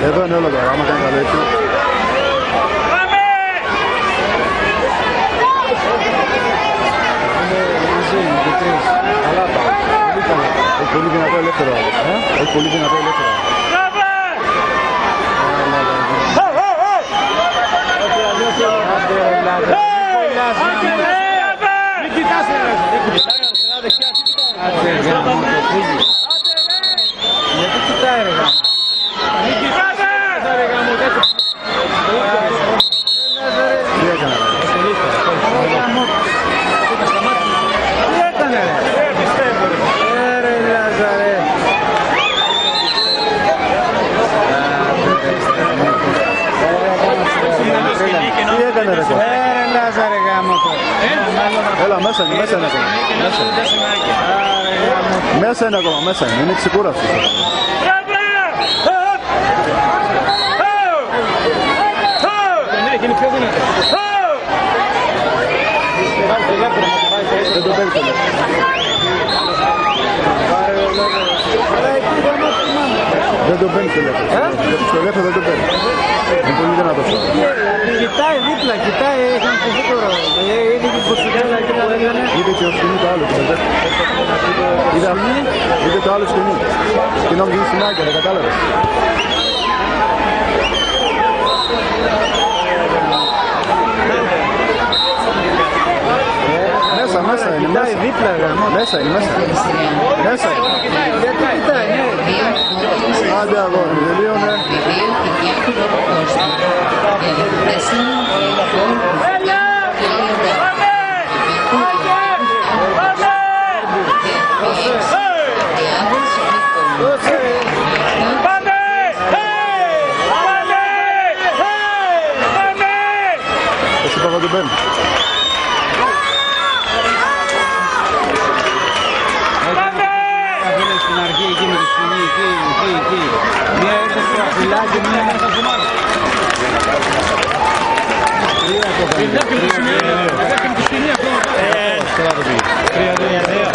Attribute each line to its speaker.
Speaker 1: Εδώ είναι όλο τώρα, άμα κάνει καλό έτσι. Έχει πολύ δυνατό ελεύθερο. Έχει πολύ δυνατό ελεύθερο.
Speaker 2: Μην κοιτάς γιατί κοιτάει ρε γάμο. Μην κοιτάς ρε γάμο.
Speaker 1: Τι έκανε ρε.
Speaker 2: Τι έκανε ρε. Ρε Λάζαρε.
Speaker 1: Τι έκανε ρε.
Speaker 2: Ρε Λάζαρε γάμο.
Speaker 1: Έλα μέσα είναι, μέσα είναι ακόμα. Μέσα είναι ακόμα, μέσα είναι. Είναι ξεκούραστος.
Speaker 2: Είναι πιο δυνατό.
Speaker 1: Δεν το παίρνει το λέω. Δεν το παίρνει το λέω. Στο ελεύθερο δεν το παίρνει. Είναι πολύ δυνατός.
Speaker 2: Κοιτάει δίπλα, κοιτάει, έχει ανθιστεί τώρα. Είναι και υποψηφιάλα εκεί που έκανε.
Speaker 1: Είδε και ο σκηνή το άλλο. Είδε το άλλο σκηνή. Σκηνό μου γίνει στην άκρη, δεν κατάλαβες. Μέσα, μέσα είναι, μέσα.
Speaker 2: Δίπλα,
Speaker 1: Μέσα είναι, μέσα. Μέσα είναι.
Speaker 2: γιατί κοιτάει, ναι.
Speaker 1: Άντε αγόρι, τελείωνε. Εσύ πάγα τον παίρνει.
Speaker 2: Στην αρχή εκεί με τη σκηνή, εκεί. Μία έρθει στο αφιλάκι, μία έρθει στο ζουμάκι. Τρία το κάνει. Τρία το κάνει.